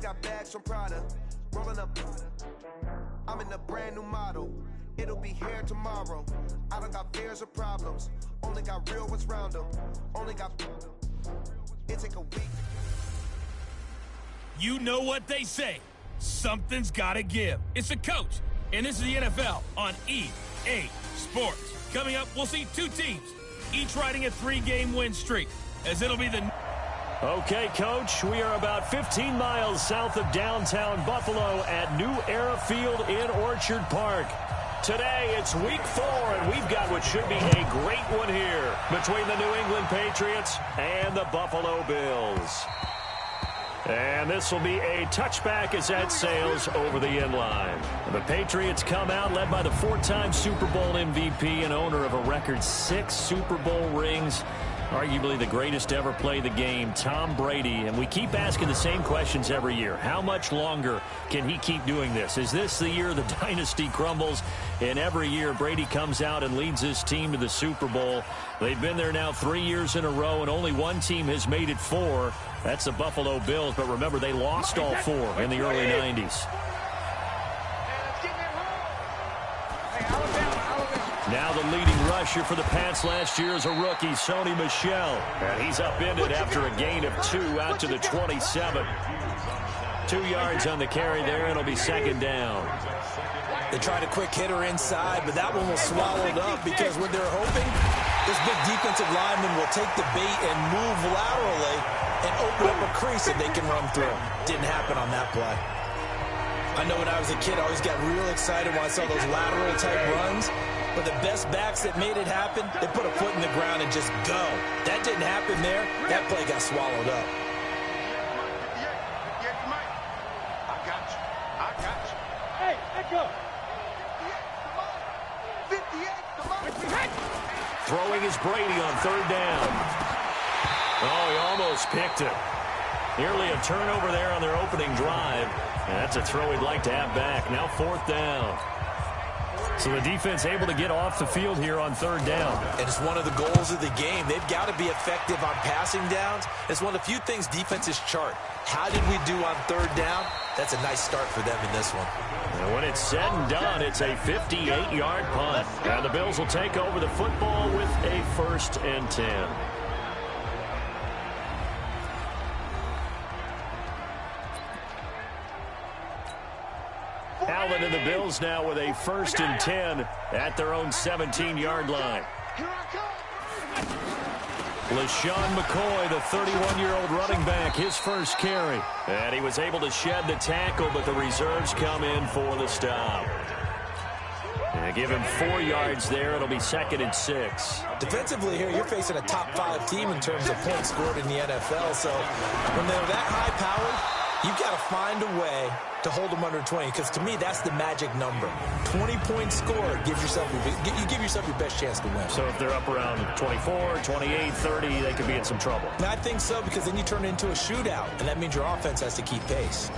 got bags from Prada. Rolling up. I'm in a brand new model. It'll be here tomorrow. I don't got fears or problems. Only got real ones round them. Only got. It take a week. You know what they say. Something's got to give. It's a coach. And this is the NFL on EA Sports. Coming up, we'll see two teams, each riding a 3-game win streak, as it'll be the... Okay, Coach, we are about 15 miles south of downtown Buffalo at New Era Field in Orchard Park. Today, it's week 4, and we've got what should be a great one here between the New England Patriots and the Buffalo Bills. And this will be a touchback as that sails over the end line. The Patriots come out led by the 4-time Super Bowl MVP and owner of a record 6 Super Bowl rings. Arguably the greatest to ever play the game, Tom Brady. And we keep asking the same questions every year. How much longer can he keep doing this? Is this the year the dynasty crumbles? And every year Brady comes out and leads his team to the Super Bowl. They've been there now 3 years in a row, and only one team has made it 4. That's the Buffalo Bills. But remember, they lost all 4 in the early 90s. Now the leading rusher for the Pats last year is a rookie, Sony Michel. And he's upended after a gain of 2 out to the 27. 2 yards on the carry there, and it'll be second down. They tried a quick hitter inside, but that one was swallowed up because what they're hoping, this big defensive lineman will take the bait and move laterally and open up a crease that they can run through. Didn't happen on that play. I know when I was a kid, I always got real excited when I saw those lateral-type runs. But the best backs that made it happen, they put a foot in the ground and just go. That didn't happen there. That play got swallowed up. I got you. I got you. Hey, let go. 58, Throwing is Brady on 3rd down. Oh, he almost picked it. Nearly a turnover there on their opening drive. And that's a throw he'd like to have back. Now 4th down. So the defense able to get off the field here on 3rd down. And it's one of the goals of the game. They've got to be effective on passing downs. It's one of the few things defenses chart. How did we do on 3rd down? That's a nice start for them in this one. And when it's said and done, it's a 58-yard punt. And the Bills will take over the football with a 1st and 10. Allen and the Bills now with a 1st and 10 at their own 17-yard line. LaShawn McCoy, the 31-year-old running back, his first carry. And he was able to shed the tackle, but the reserves come in for the stop. And give him 4 yards there. It'll be 2nd and 6. Defensively here, you're facing a top 5 team in terms of points scored in the NFL. So when they're that high-powered, you've got to find a way to hold them under 20, because to me, that's the magic number. 20 points scored gives yourself you give yourself your best chance to win. So if they're up around 24, 28, 30, they could be in some trouble. And I think so, because then you turn it into a shootout, and that means your offense has to keep pace.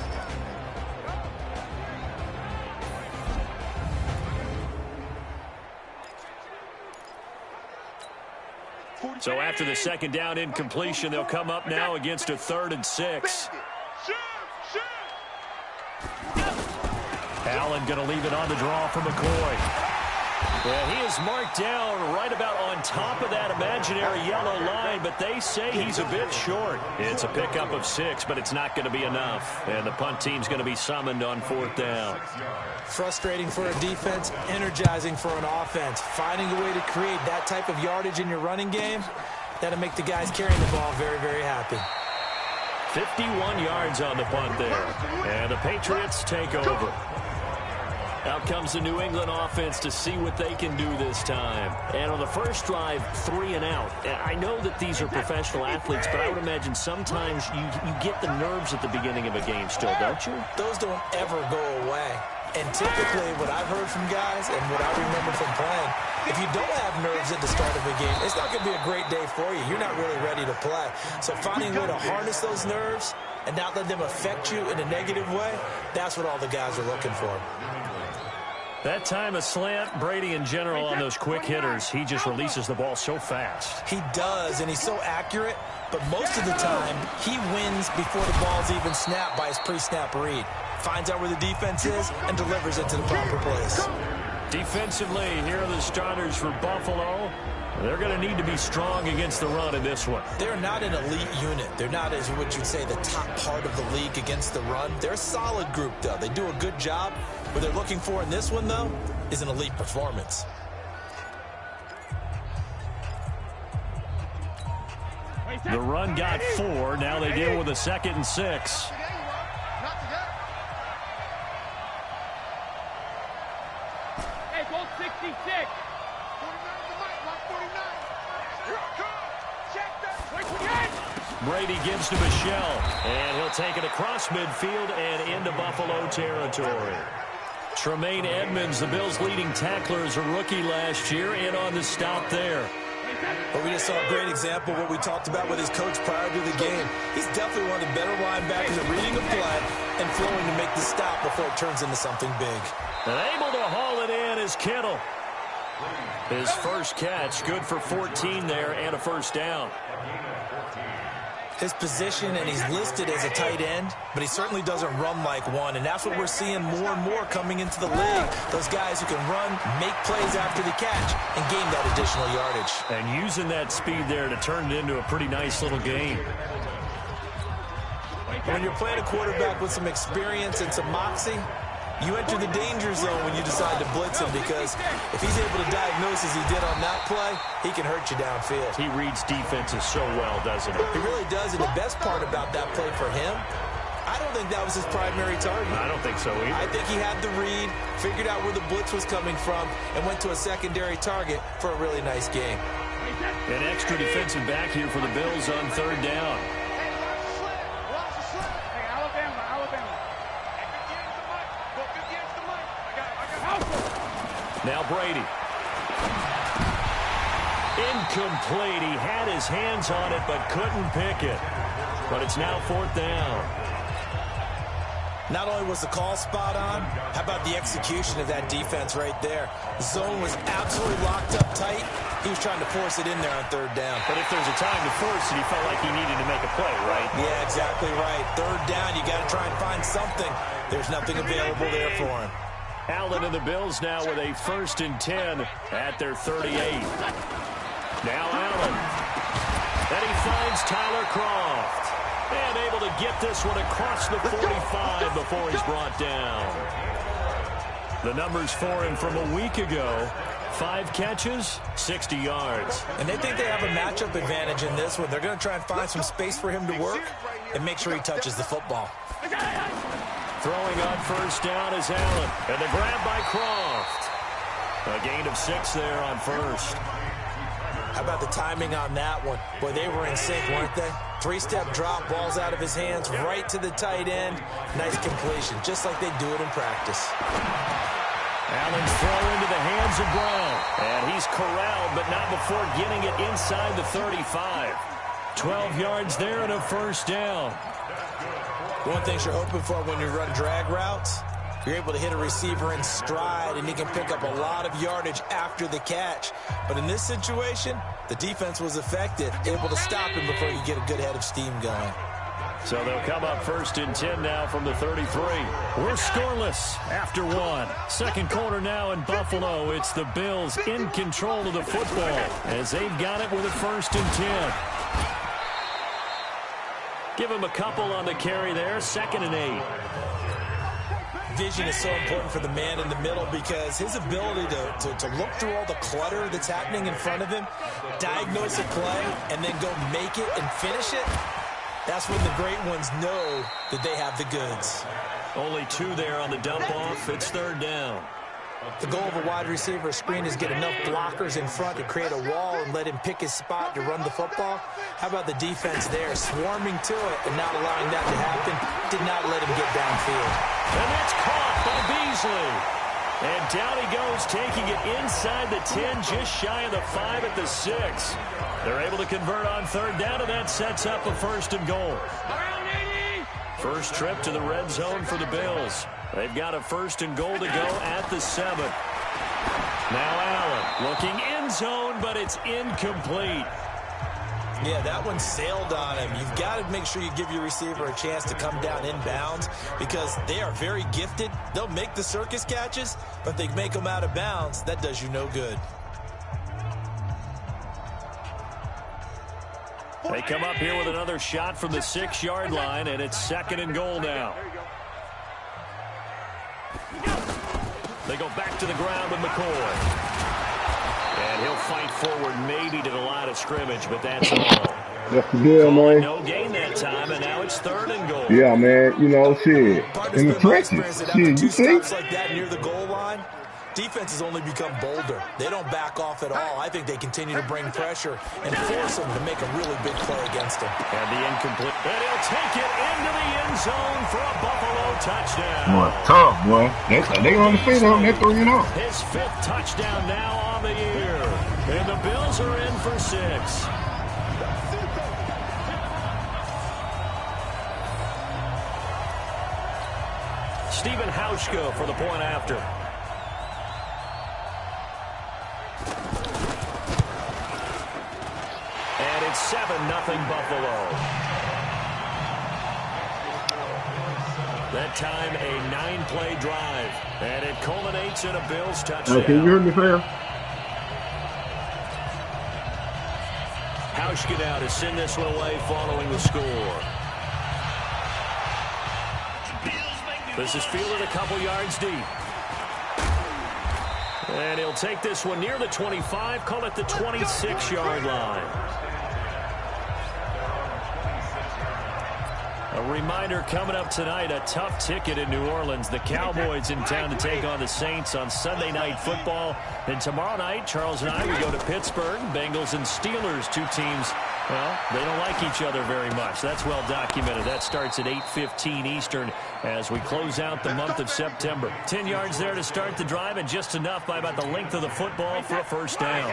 So after the 2nd down incompletion, they'll come up now against a 3rd and 6. Allen going to leave it on the draw for McCoy. Yeah, he is marked down right about on top of that imaginary yellow line, but they say he's a bit short. It's a pickup of 6, but it's not going to be enough. And the punt team's going to be summoned on 4th down. Frustrating for a defense, energizing for an offense. Finding a way to create that type of yardage in your running game, that'll make the guys carrying the ball very, very happy. 51 yards on the punt there. And the Patriots take over. Out comes the New England offense to see what they can do this time. And on the first drive, 3 and out. I know that these are professional athletes, but I would imagine sometimes you get the nerves at the beginning of a game still, don't you? Those don't ever go away. And typically what I've heard from guys and what I remember from playing, if you don't have nerves at the start of a game, it's not going to be a great day for you. You're not really ready to play. So finding a way to harness those nerves and not let them affect you in a negative way, that's what all the guys are looking for. That time a slant, Brady in general on those quick hitters, he just releases the ball so fast. He does, and he's so accurate, but most of the time he wins before the ball's even snapped by his pre-snap read. Finds out where the defense is and delivers it to the proper place. Defensively, here are the starters for Buffalo. They're going to need to be strong against the run in this one. They're not an elite unit. They're not, as what you'd say, the top part of the league against the run. They're a solid group, though. They do a good job. What they're looking for in this one, though, is an elite performance. The run got 4. Now they deal with a 2nd and 6. Hey, goal 66. Brady gives to Michelle, and he'll take it across midfield and into Buffalo territory. Tremaine Edmonds, the Bills' leading tackler, is a rookie last year, in on the stop there. But we just saw a great example of what we talked about with his coach prior to the game. He's definitely one of the better linebackers at reading a play and flowing to make the stop before it turns into something big. And able to haul it in is Kittle. His first catch, good for 14 there and a first down. His position, and he's listed as a tight end, but he certainly doesn't run like one, and that's what we're seeing more and more coming into the league. Those guys who can run, make plays after the catch, and gain that additional yardage. And using that speed there to turn it into a pretty nice little game. When you're playing a quarterback with some experience and some moxie, you enter the danger zone when you decide to blitz him, because if he's able to diagnose as he did on that play, he can hurt you downfield. He reads defenses so well, doesn't he? He really does, and the best part about that play for him, I don't think that was his primary target. I don't think so either. I think he had the read, figured out where the blitz was coming from, and went to a secondary target for a really nice game. An extra defensive back here for the Bills on 3rd down. Now Brady. Incomplete. He had his hands on it but couldn't pick it. But it's now 4th down. Not only was the call spot on, how about the execution of that defense right there? The zone was absolutely locked up tight. He was trying to force it in there on 3rd down. But if there's a time to force it, he felt like he needed to make a play, right? Yeah, exactly right. 3rd down, you got to try and find something. There's nothing available there for him. Allen and the Bills now with a 1st and 10 at their 38. Now Allen. Then he finds Tyler Kroft. And able to get this one across the 45 before he's brought down. The numbers for him from a week ago. 5 catches, 60 yards. And they think they have a matchup advantage in this one. They're going to try and find some space for him to work and make sure he touches the football. Throwing on 1st down is Allen. And the grab by Kroft. A gain of 6 there on 1st. How about the timing on that one? Boy, they were in sync, weren't they? 3-step drop, balls out of his hands, right to the tight end. Nice completion, just like they do it in practice. Allen's throw into the hands of Brown. And he's corralled, but not before getting it inside the 35. 12 yards there and a 1st down. One thing you're hoping for when you run drag routes, you're able to hit a receiver in stride, and he can pick up a lot of yardage after the catch. But in this situation, the defense was effective, able to stop him before you get a good head of steam going. So they'll come up 1st and 10 now from the 33. We're scoreless after 1. 2nd quarter now in Buffalo. It's the Bills in control of the football as they've got it with a 1st and 10. Give him a couple on the carry there. 2nd and 8. Vision is so important for the man in the middle, because his ability to look through all the clutter that's happening in front of him, diagnose a play, and then go make it and finish it, that's when the great ones know that they have the goods. Only 2 there on the dump off. It's 3rd down. The goal of a wide receiver screen is get enough blockers in front to create a wall and let him pick his spot to run the football. How about the defense there, swarming to it and not allowing that to happen? Did not let him get downfield. And that's caught by Beasley. And down he goes, taking it inside the 10, just shy of the 5 at the 6. They're able to convert on 3rd down, and that sets up a 1st and goal. First trip to the red zone for the Bills. They've got a 1st and goal to go at the 7. Now Allen looking end zone, but it's incomplete. Yeah, that one sailed on him. You've got to make sure you give your receiver a chance to come down inbounds because they are very gifted. They'll make the circus catches, but they make them out of bounds. That does you no good. They come up here with another shot from the 6-yard line, and it's 2nd and goal now. They go back to the ground with McCoy. And he'll fight forward maybe to the line of scrimmage, but that's all. That's good, man. No gain that time, and now it's 3rd and goal. Yeah, man. You know, shit. In the trenches. Shit, you see? Stops like that near the goal line, defenses only become bolder. They don't back off at all. I think they continue to bring pressure and force them to make a really big play against them. And the incomplete. And he'll take it into the end zone for a Buffalo touchdown. Boy, tough, boy. They on the field on that 3-0. His 5th touchdown now on the year. And the Bills are in for 6. Stephen Hauschka for the point after. And it's 7-0 Buffalo. That time a 9-play drive. And it culminates in a Bills touchdown. Can you hear me, fam? Hauschka now to send this one away following the score. This is fielded a couple yards deep. And he'll take this one near the 25, call it the 26-yard line. A reminder coming up tonight, a tough ticket in New Orleans. The Cowboys in town to take on the Saints on Sunday Night Football. And tomorrow night, Charles and I, we go to Pittsburgh. Bengals and Steelers, 2 teams, well, they don't like each other very much. That's well documented. That starts at 8:15 Eastern as we close out the month of September. 10 yards there to start the drive and just enough by about the length of the football for a 1st down.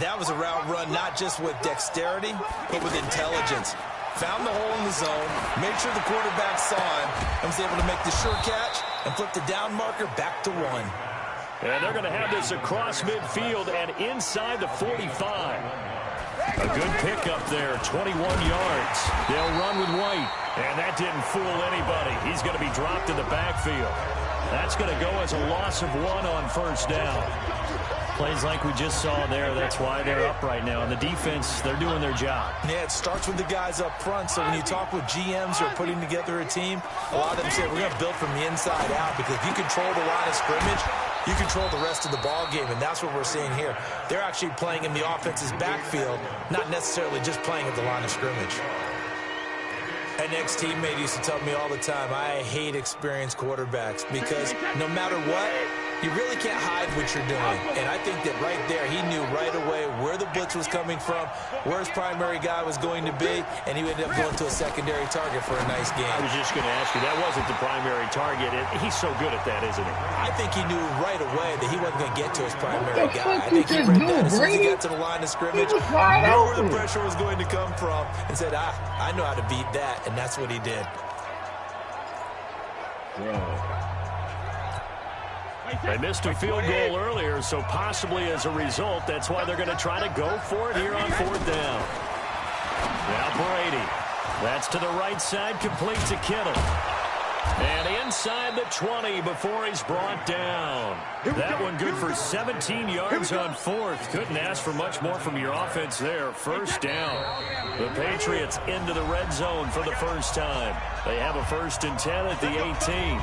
That was a route run not just with dexterity, but with intelligence. Found the hole in the zone, made sure the quarterback saw him, and was able to make the sure catch and flip the down marker back to 1. And they're going to have this across midfield and inside the 45. A good pickup there, 21 yards. They'll run with White, and that didn't fool anybody. He's going to be dropped in the backfield. That's going to go as a loss of 1 on 1st down. Plays like we just saw there. That's why they're up right now. And the defense, they're doing their job. Yeah, it starts with the guys up front. So when you talk with GMs who are putting together a team, a lot of them say, we're going to build from the inside out. Because if you control the line of scrimmage, you control the rest of the ball game. And that's what we're seeing here. They're actually playing in the offense's backfield, not necessarily just playing at the line of scrimmage. An ex-teammate used to tell me all the time, I hate experienced quarterbacks because no matter what, you really can't hide what you're doing. And I think that right there, he knew right away where the blitz was coming from, where his primary guy was going to be, and he ended up going to a secondary target for a nice game. I was just going to ask you, that wasn't the primary target. He's so good at that, isn't he? I think he knew right away that he wasn't going to get to his primary guy. I think he read that as soon as he got to the line of scrimmage, knew where the pressure was going to come from, and said, I know how to beat that, and that's what he did. They missed a field goal earlier, so possibly as a result, that's why they're going to try to go for it here on 4th down. Now Brady. That's to the right side, complete to Kittle. And inside the 20 before he's brought down. That one good for 17 yards on 4th. Couldn't ask for much more from your offense there. 1st down. The Patriots into the red zone for the first time. They have a 1st and 10 at the 18.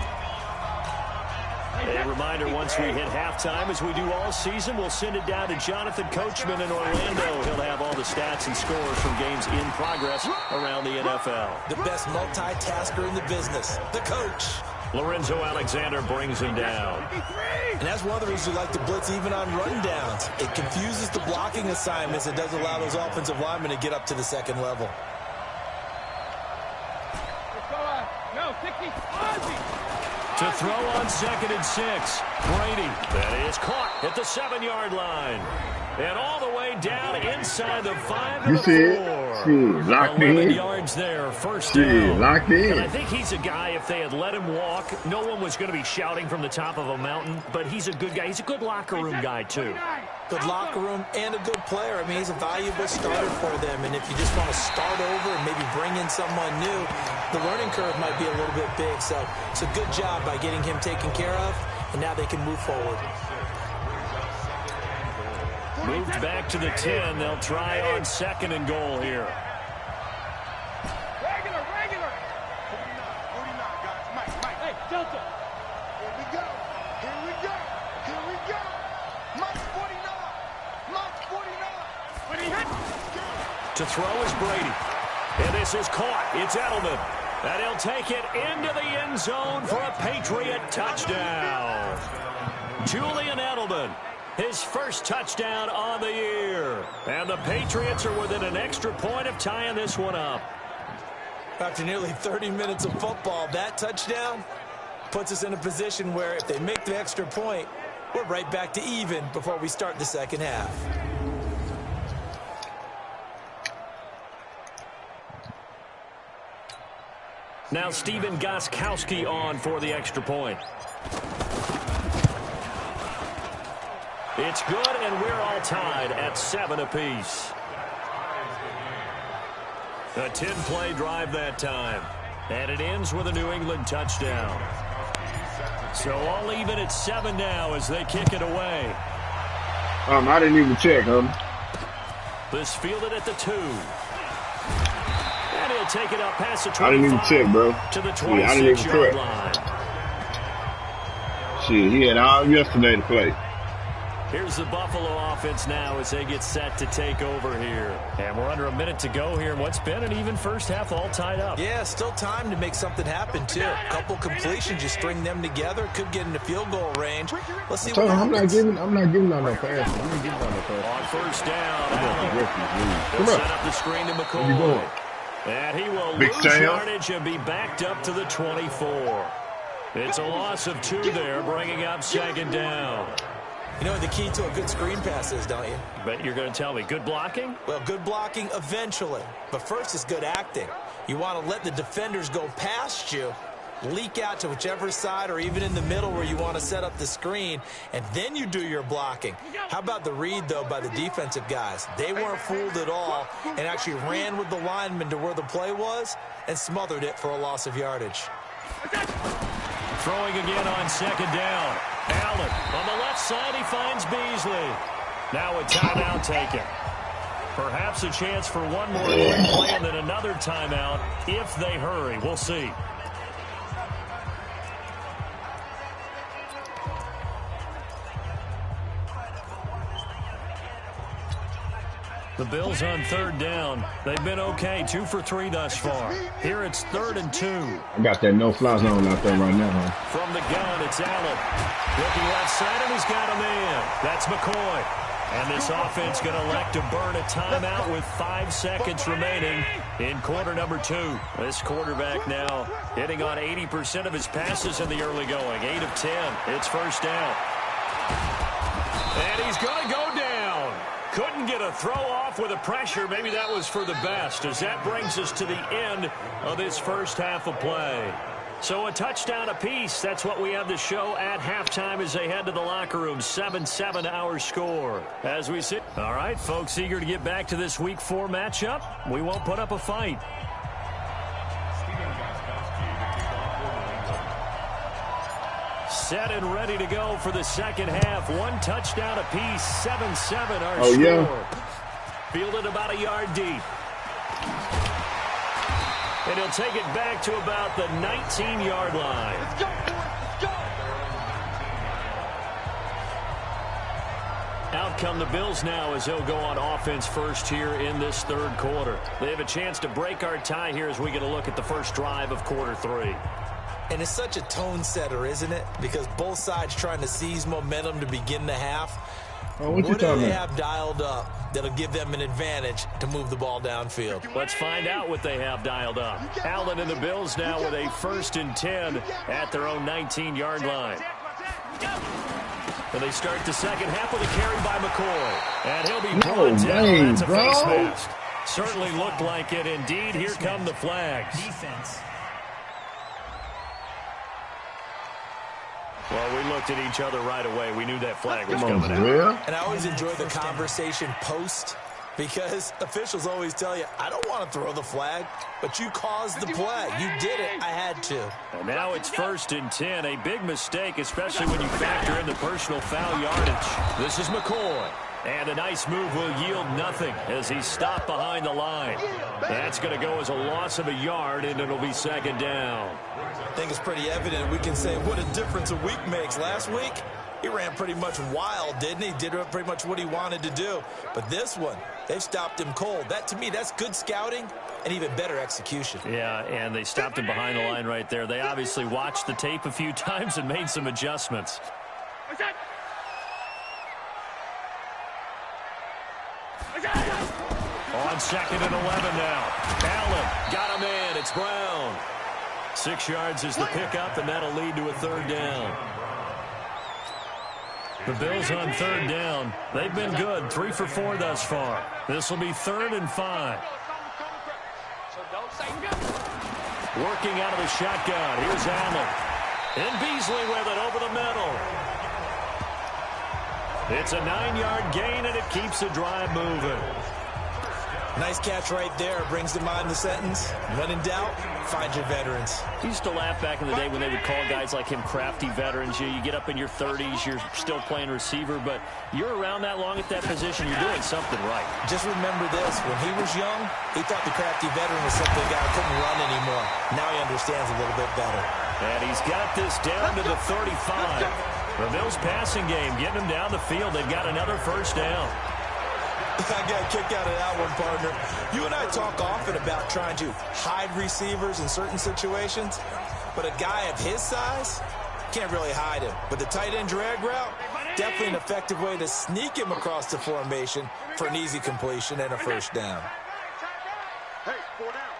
A reminder, once we hit halftime, as we do all season, we'll send it down to Jonathan Coachman in Orlando. He'll have all the stats and scores from games in progress around the NFL. The best multitasker in the business, the coach. Lorenzo Alexander brings him down. And that's one of the reasons we like to blitz even on rundowns. It confuses the blocking assignments. It doesn't allow those offensive linemen to get up to the second level. To throw on 2nd and 6. Brady. That is caught at the 7-yard line. And all the way second down inside the 5 You and see the 4. it? See, locked 11 in. yards there, first See, down. locked in. And I think he's a guy, if they had let him walk, no one was going to be shouting from the top of a mountain, but he's a good guy. He's a good locker room guy, too. Good locker room and a good player. I mean, he's a valuable starter for them. And if you just want to start over and maybe bring in someone new, the learning curve might be a little bit big. So it's a good job by getting him taken care of, and now they can move forward. Moved back to the 10. They'll try on second and goal here. Regular. 49, guys. Mike. Hey, Delta. Here we go. Mike 49. To throw is Brady. And this is caught. It's Edelman. And he'll take it into the end zone for a Patriot touchdown. Julian Edelman, his first touchdown on the year. And the Patriots are within an extra point of tying this one up. After nearly 30 minutes of football, that touchdown puts us in a position where if they make the extra point, we're right back to even before we start the second half. Now Steven Gostkowski on for the extra point. It's good, and we're all tied at 7 apiece. A 10-play drive that time. And it ends with a New England touchdown. So all even at 7 now as they kick it away. I didn't even check, This fielded at the 2. And he'll take it up past the 25. I didn't even check, bro. To the Yeah, I didn't even 26-yard check. line. Shit, he had all yesterday to play. Here's the Buffalo offense now as they get set to take over here. And we're under a minute to go here in what's been an even first half, all tied up. Yeah, still time to make something happen, too. A couple completions, you string them together, could get into field goal range. Let's see what happens. I'm not giving out no pass. I'm not giving out no pass. On first down, Allen. Come He'll on. set up the screen to Where you McCoy. going? And he will Big lose Sam. yardage and be backed up to the 24. It's a loss of 2 there, bringing up second down. You know what the key to a good screen pass is, don't you? But you're going to tell me, good blocking? Well, good blocking eventually. But first is good acting. You want to let the defenders go past you, leak out to whichever side or even in the middle where you want to set up the screen, and then you do your blocking. How about the read, though, by the defensive guys? They weren't fooled at all and actually ran with the lineman to where the play was and smothered it for a loss of yardage. Throwing again on second down. Allen on the left side, he finds Beasley. Now a timeout taken. Perhaps a chance for one more quick play and then another timeout if they hurry. We'll see. The Bills on third down. They've been okay, 2 for 3 thus far. Here it's 3rd and 2. I got that no-fly zone out there right now, huh? From the gun, it's Allen. Looking left side, and he's got a man. That's McCoy. And this offense going to elect to burn a timeout with 5 seconds remaining in quarter number 2. This quarterback now hitting on 80% of his passes in the early going. 8 of 10. It's first down. And he's going to go down. Couldn't get a throw off with the pressure. Maybe that was for the best, as that brings us to the end of this first half of play. So a touchdown apiece. That's what we have to show at halftime as they head to the locker room. 7-7 our score. As we sit. All right, folks, eager to get back to this Week 4 matchup. We won't put up a fight. Set and ready to go for the second half. 1 touchdown apiece. 7-7 our score. Yeah. Fielded about a yard deep. And he'll take it back to about the 19-yard line. Let's go, boys. Let's go. Out come the Bills now as they'll go on offense first here in this third quarter. They have a chance to break our tie here as we get a look at the first drive of quarter 3. And it's such a tone setter, isn't it? Because both sides trying to seize momentum to begin the half. Oh, what you do talking they about? have dialed up that'll give them an advantage to move the ball downfield? Let's find out what they have dialed up. Allen and the Bills now with a 1st and 10 at their own 19-yard line. And they start the second half with a carry by McCoy. And he'll be brought down. That's a face mask. Certainly looked like it. Indeed, here come the flags. Defense. Well, we looked at each other right away. We knew that flag was coming out. And I always enjoy the conversation post, because officials always tell you, I don't want to throw the flag, but you caused the play. You did it. I had to. And now it's 1st and 10. A big mistake, especially when you factor in the personal foul yardage. This is McCoy. And a nice move will yield nothing as he's stopped behind the line. That's going to go as a loss of a yard, and it'll be 2nd down. I think it's pretty evident. We can say what a difference a week makes. Last week, he ran pretty much wild, didn't he? Did pretty much what he wanted to do. But this one, they've stopped him cold. That, to me, that's good scouting and even better execution. Yeah, and they stopped him behind the line right there. They obviously watched the tape a few times and made some adjustments. On 2nd and 11 now. Allen got him in. It's Brown. 6 yards is the pickup, and that'll lead to a 3rd down. The Bills on 3rd down. They've been good. 3 for 4 thus far. This will be 3rd and 5. Working out of the shotgun. Here's Allen. And Beasley with it over the middle. It's a 9-yard gain, and it keeps the drive moving. Nice catch right there. Brings to mind the sentence, when in doubt, find your veterans. I used to laugh back in the day when they would call guys like him crafty veterans. You get up in your 30s, you're still playing receiver, but you're around that long at that position, you're doing something right. Just remember this. When he was young, he thought the crafty veteran was something a guy couldn't run anymore. Now he understands a little bit better. And he's got this down to the 35. The Bills passing game, getting them down the field. They've got another 1st down. I got a kick out of that one, partner. You and I talk often about trying to hide receivers in certain situations, but a guy of his size can't really hide him. But the tight end drag route, definitely an effective way to sneak him across the formation for an easy completion and a 1st down. Hey, 4 down.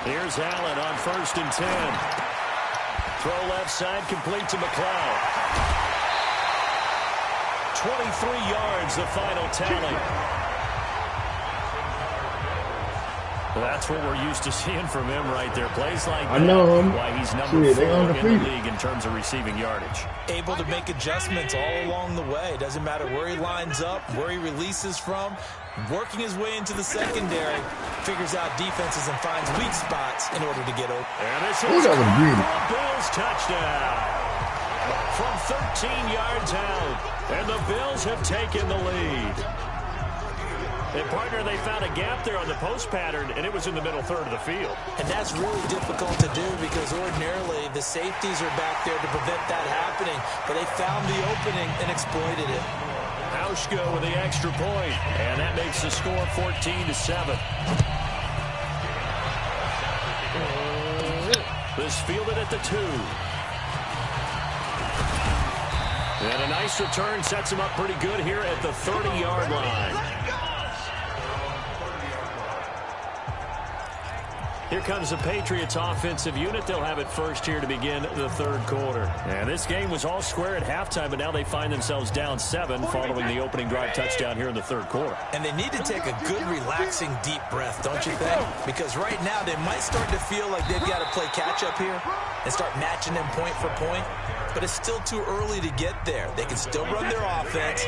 Here's Allen on 1st and 10. Throw left side, complete to McLeod. 23 yards, the final tally. Well, that's what we're used to seeing from him right there. Plays like that. I know him. Why he's number 4 in the league in terms of receiving yardage. Able to make adjustments all along the way. Doesn't matter where he lines up, where he releases from. Working his way into the secondary. Figures out defenses and finds weak spots in order to get open. And this is a Bills touchdown. From 13 yards out. And the Bills have taken the lead. And, partner, they found a gap there on the post pattern, and it was in the middle 3rd of the field. And that's really difficult to do because ordinarily the safeties are back there to prevent that happening. But they found the opening and exploited it. Hauschka with the extra point, and that makes the score 14-7. This fielded at the 2. And a nice return sets him up pretty good here at the 30-yard line. Here comes the Patriots offensive unit. They'll have it first here to begin the 3rd quarter. And this game was all square at halftime, but now they find themselves down 7 following the opening drive touchdown here in the 3rd quarter. And they need to take a good, relaxing, deep breath, don't you think? Because right now they might start to feel like they've got to play catch-up here and start matching them point for point. But it's still too early to get there. They can still run their offense.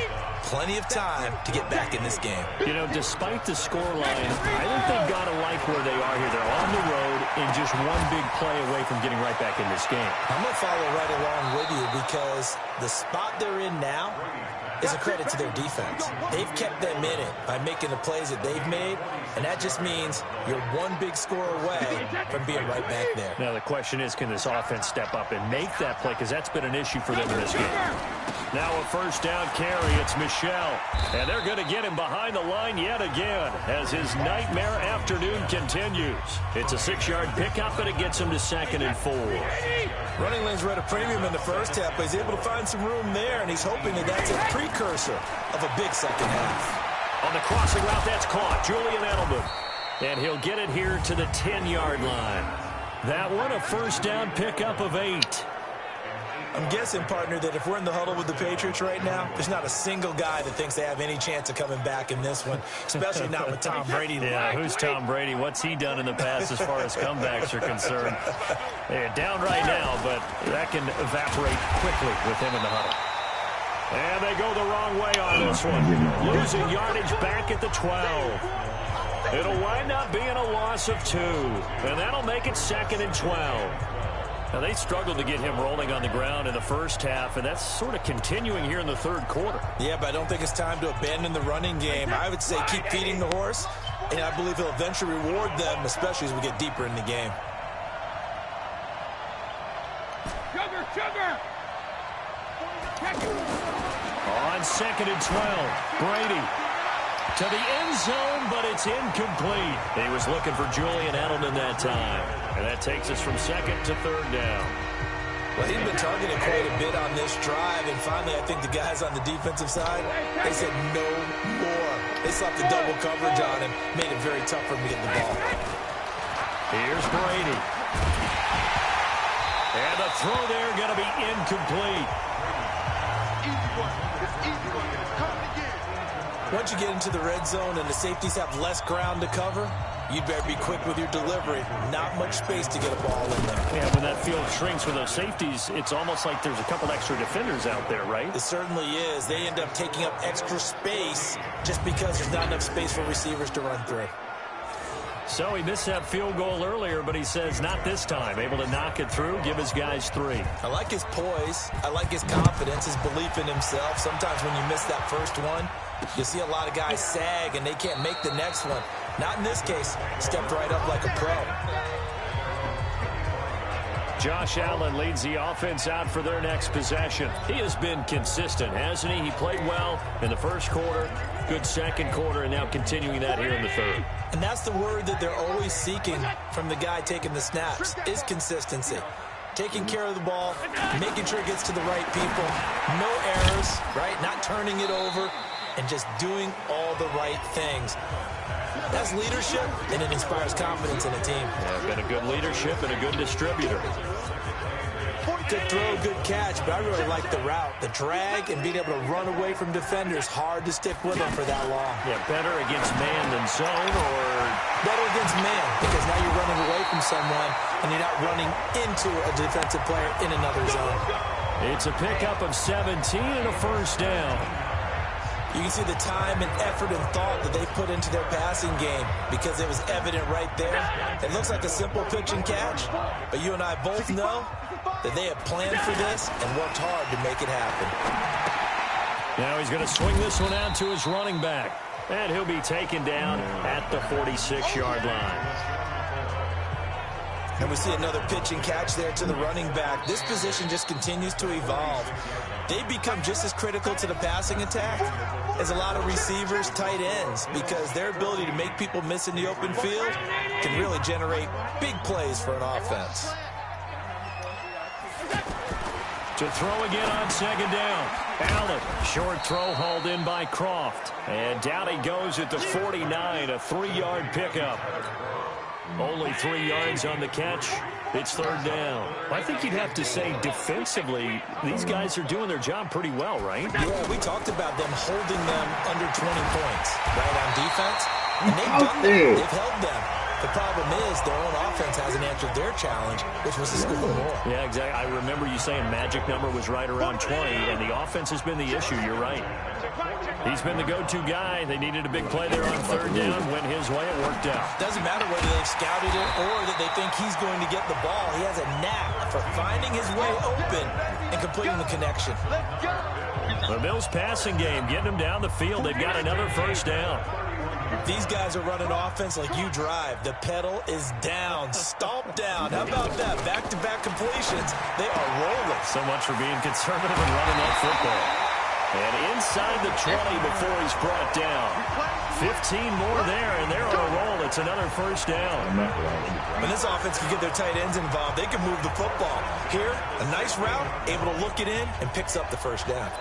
Plenty of time to get back in this game. You know, despite the scoreline, I think they've got to like where they are here. They're on the road and just one big play away from getting right back in this game. I'm going to follow right along with you because the spot they're in now is a credit to their defense. They've kept them in it by making the plays that they've made, and that just means you're one big score away from being right back there. Now the question is, can this offense step up and make that play? Because that's been an issue for them in this game. Now a 1st down carry. It's Michel. And they're going to get him behind the line yet again as his nightmare afternoon continues. It's a 6-yard pickup, and it gets him to 2nd and 4. Running lanes were at a premium in the first half, but he's able to find some room there, and he's hoping that that's a precursor of a big second half. On the crossing route, that's caught. Julian Edelman. And he'll get it here to the 10-yard line. That one, a 1st down pickup of 8. I'm guessing, partner, that if we're in the huddle with the Patriots right now, there's not a single guy that thinks they have any chance of coming back in this one, especially not with Tom Brady. Yeah, who's Tom Brady? What's he done in the past as far as comebacks are concerned? Yeah, down right now, but that can evaporate quickly with him in the huddle. And they go the wrong way on this one. Losing yardage back at the 12. It'll wind up being a loss of 2. And that'll make it 2nd and 12. Now, they struggled to get him rolling on the ground in the first half, and that's sort of continuing here in the third quarter. Yeah, but I don't think it's time to abandon the running game. I would say keep feeding the horse, and I believe he'll eventually reward them, especially as we get deeper in the game. Sugar! On 2nd and 12, Brady to the end zone, but it's incomplete. He was looking for Julian Edelman that time. And that takes us from 2nd to 3rd down. Well, he's been targeted quite a bit on this drive, and finally I think the guys on the defensive side, they said no more. They slapped the double coverage on him, made it very tough for him to get the ball. Here's Brady. And the throw there going to be incomplete. Once you get into the red zone and the safeties have less ground to cover, you'd better be quick with your delivery. Not much space to get a ball in there. Yeah, when that field shrinks with those safeties, it's almost like there's a couple extra defenders out there, right? It certainly is. They end up taking up extra space just because there's not enough space for receivers to run through. So he missed that field goal earlier, but he says not this time. Able to knock it through, give his guys 3. I like his poise. I like his confidence, his belief in himself. Sometimes when you miss that first one, you see a lot of guys sag and they can't make the next one. Not in this case. Stepped right up like a pro. Josh Allen leads the offense out for their next possession. He has been consistent, hasn't he? He played well in the first quarter, good second quarter, and now continuing that here in the third. And that's the word that they're always seeking from the guy taking the snaps, is consistency. Taking care of the ball, making sure it gets to the right people, no errors, right? Not turning it over, and just doing all the right things. That's leadership, and it inspires confidence in a team. Yeah, been a good leadership and a good distributor. Good throw, good catch, but I really like the route. The drag and being able to run away from defenders, hard to stick with them for that long. Yeah, better against man than zone, or better against man, because now you're running away from someone and you're not running into a defensive player in another zone. It's a pickup of 17 and a first down. You can see the time and effort and thought that they put into their passing game because it was evident right there. It looks like a simple pitch and catch, but you and I both know that they have planned for this and worked hard to make it happen. Now he's going to swing this one out to his running back, and he'll be taken down at the 46-yard line. And we see another pitch and catch there to the running back. This position just continues to evolve. They become just as critical to the passing attack as a lot of receivers, tight ends, because their ability to make people miss in the open field can really generate big plays for an offense. To throw again on second down. Allen, short throw hauled in by Croft. And down he goes at the 49, a 3-yard pickup. Only 3 yards on the catch. It's third down. I think you'd have to say defensively, these guys are doing their job pretty well, right? Yeah, we talked about them holding them under 20 points, right, on defense. And they've done that. They've held them. The problem is their own offense hasn't answered their challenge, which was to score more. Yeah, exactly. I remember you saying magic number was right around 20, and the offense has been the issue. You're right. He's been the go-to guy. They needed a big play there on third down. Went his way. It worked out. Doesn't matter whether they've scouted it or that they think he's going to get the ball. He has a knack for finding his way open and completing the connection. The Bills passing game, getting them down the field. They've got another first down. These guys are running offense like you drive. The pedal is down, stomped down. How about that? Back-to-back completions. They are rolling. So much for being conservative and running that football. And inside the 20 before he's brought down. 15 more there, and they're on a roll. It's another first down. When this offense can get their tight ends involved, they can move the football. Here, a nice route, able to look it in, and picks up the first down.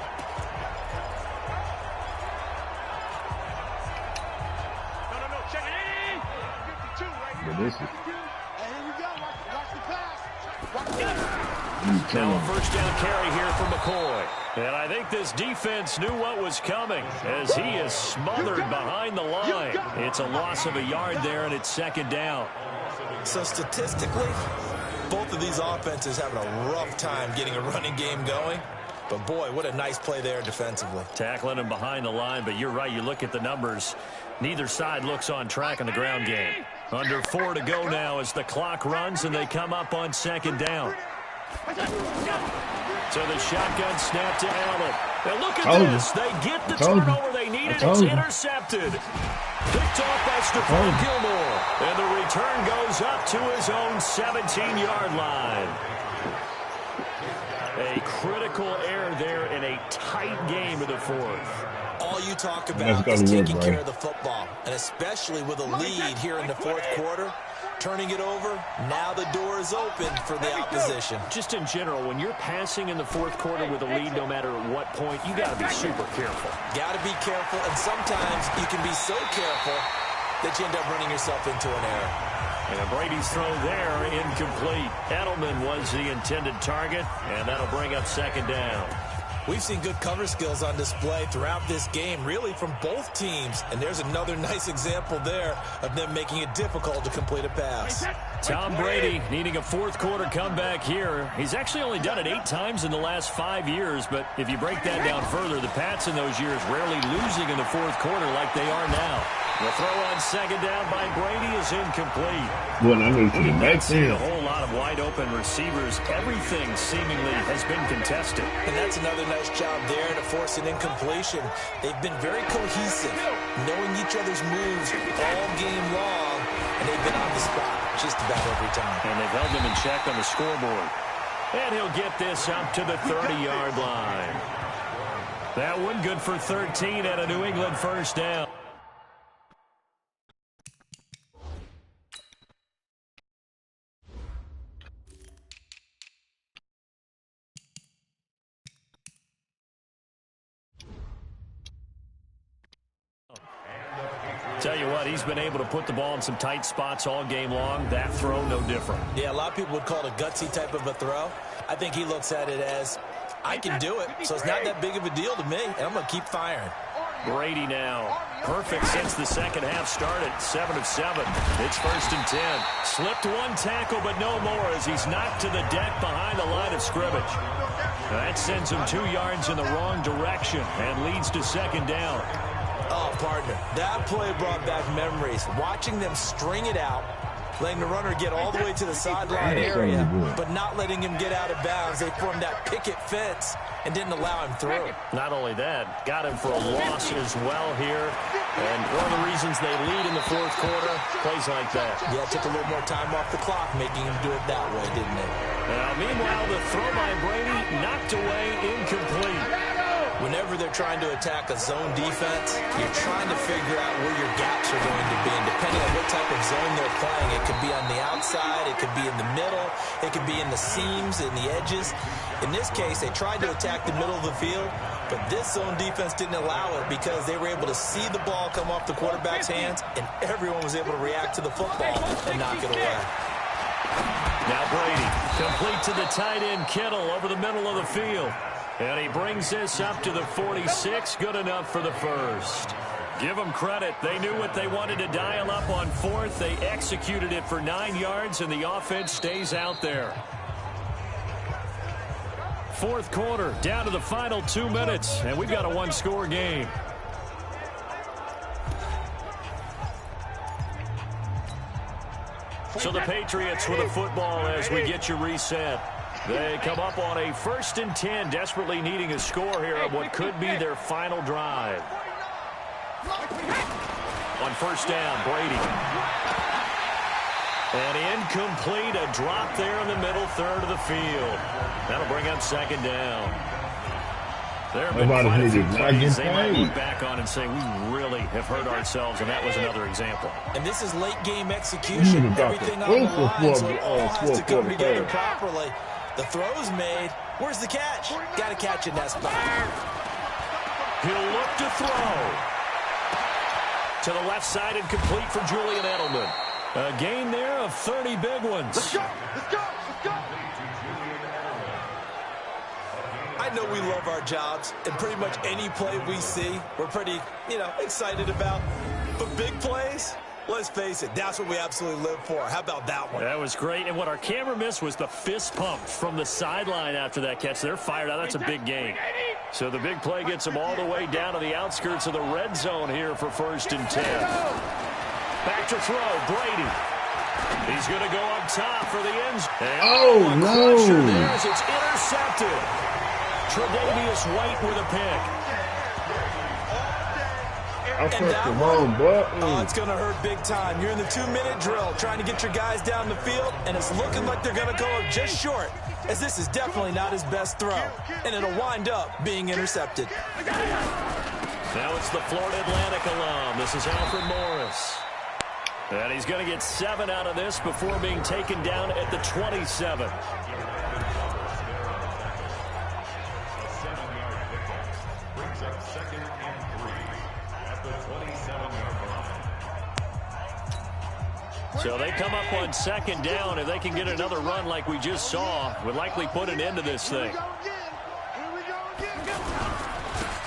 Now a first down carry here for McCoy. And I think this defense knew what was coming as he is smothered behind the line. It's a loss of a yard there, and it's second down. So statistically, both of these offenses having a rough time getting a running game going. But, boy, what a nice play there defensively. Tackling him behind the line, but you're right. You look at the numbers. Neither side looks on track in the ground game. Under 4 to go now as the clock runs, and they come up on second down. So the shotgun snap to Allen. And look at this. They get the turnover they needed. It's intercepted. Picked off by Stephon Gilmore. And the return goes up to his own 17-yard line. A critical error there in a tight game of the fourth. All you talk about is taking care of the football, and especially with a lead here in the fourth quarter. Turning it over, now the door is open for the opposition. Just in general, when you're passing in the fourth quarter with a lead, no matter at what point, you got to be super careful. Got to be careful, and sometimes you can be so careful that you end up running yourself into an error. And Brady's throw there, incomplete. Edelman was the intended target, and that'll bring up second down. We've seen good cover skills on display throughout this game, really from both teams. And there's another nice example there of them making it difficult to complete a pass. Tom Brady needing a fourth quarter comeback here. He's actually only done it 8 times in the last 5 years. But if you break that down further, the Pats in those years rarely losing in the fourth quarter like they are now. The throw on second down by Brady is incomplete. Well, I know you don't see a whole lot of wide-open receivers. Everything seemingly has been contested. And that's another nice job there to force an incompletion. They've been very cohesive, knowing each other's moves all game long, and they've been on the spot just about every time. And they've held them in check on the scoreboard. And he'll get this up to the 30-yard line. That one good for 13 at a New England first down. Tell you what, he's been able to put the ball in some tight spots all game long. That throw, no different. Yeah, a lot of people would call it a gutsy type of a throw. I think he looks at it as, I can do it, so it's not that big of a deal to me, and I'm going to keep firing. Brady now. Perfect since the second half started. 7 of 7. It's 1st and 10. Slipped one tackle, but no more as he's knocked to the deck behind the line of scrimmage. That sends him 2 yards in the wrong direction and leads to second down. Oh, partner, that play brought back memories. Watching them string it out, letting the runner get all the way to the sideline area, but not letting him get out of bounds. They formed that picket fence and didn't allow him through. Not only that, got him for a loss as well here. And one of the reasons they lead in the fourth quarter, plays like that. Yeah, it took a little more time off the clock, making him do it that way, didn't it? Now, meanwhile, the throw by Brady knocked away, incomplete. Whenever they're trying to attack a zone defense, you're trying to figure out where your gaps are going to be. And depending on what type of zone they're playing, it could be on the outside, it could be in the middle, it could be in the seams, in the edges. In this case, they tried to attack the middle of the field, but this zone defense didn't allow it because they were able to see the ball come off the quarterback's hands, and everyone was able to react to the football and knock it away. Now Brady, complete to the tight end Kittle over the middle of the field. And he brings this up to the 46, good enough for the first. Give them credit. They knew what they wanted to dial up on fourth. They executed it for 9 yards, and the offense stays out there. Fourth quarter, down to the final 2 minutes, and we've got a one-score game. So the Patriots with the football as we get you reset. They come up on a 1st and 10, desperately needing a score here on what could be their final drive. On first down, Brady. And incomplete, a drop there in the middle third of the field. That'll bring up second down. There have been quite a few plays they might look back on and say, we really have hurt ourselves, and that was another example. And this is late game execution. Everything on the line, so it all has to come together properly. The throw's made. Where's the catch? Got to catch in that spot. He'll look to throw. To the left side and complete for Julian Edelman. A gain there of 30 big ones. Let's go. Let's go. Let's go. I know we love our jobs, and pretty much any play we see, we're pretty, excited about. But big plays, let's face it, that's what we absolutely live for. How about that one? That was great. And what our camera missed was the fist pump from the sideline after that catch. They're fired out. That's a big gain. So the big play gets them all the way down to the outskirts of the red zone here for 1st and 10. Back to throw, Brady. He's going to go up top for the end zone. Oh, no. There's, it's intercepted. Tre'Davious White with a pick. I pressed the wrong button. Oh, it's going to hurt big time. You're in the 2-minute drill trying to get your guys down the field, and it's looking like they're going to go up just short, as this is definitely not his best throw, and it'll wind up being intercepted. Now it's the Florida Atlantic alum. This is Alfred Morris. And he's going to get 7 out of this before being taken down at the 27. So they come up on 2nd down. If they can get another run like we just saw, would likely put an end to this thing.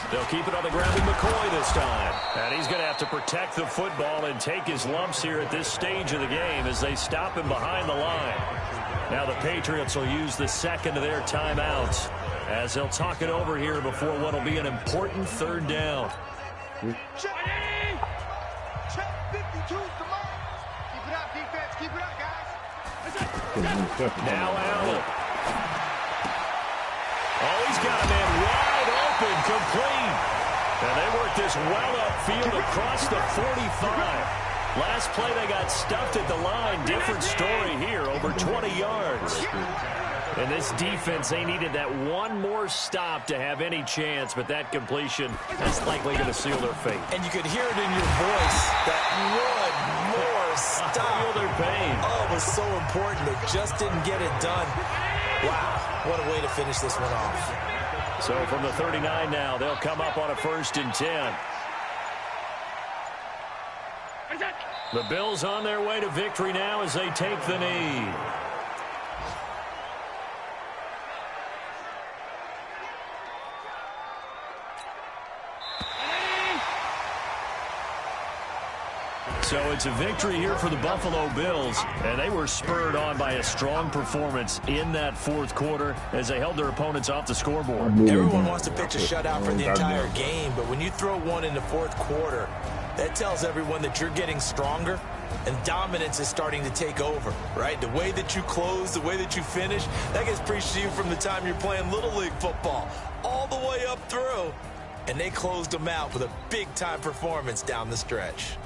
They'll keep it on the ground with McCoy this time. And he's going to have to protect the football and take his lumps here at this stage of the game as they stop him behind the line. Now the Patriots will use the 2nd of their timeouts as they'll talk it over here before what will be an important 3rd down. Check 52, come on. Keep it up, defense. Keep it up, guys. Now Allen. Oh, he's got a man wide open, complete. And they work this well upfield across the 45. Last play they got stuffed at the line. Different story here, over 20 yards. And this defense, they needed that one more stop to have any chance, but that completion, that's likely going to seal their fate. And you could hear it in your voice, that one more stop. I feel their pain. Oh, it was so important. They just didn't get it done. Wow, what a way to finish this one off. So from the 39 now, they'll come up on a 1st and 10. The Bills on their way to victory now as they take the knee. So it's a victory here for the Buffalo Bills, and they were spurred on by a strong performance in that 4th quarter as they held their opponents off the scoreboard. Everyone wants to pitch a shutout for the entire game, but when you throw one in the 4th quarter, that tells everyone that you're getting stronger and dominance is starting to take over, right? The way that you close, the way that you finish, that gets preached to you from the time you're playing Little League football all the way up through, and they closed them out with a big-time performance down the stretch.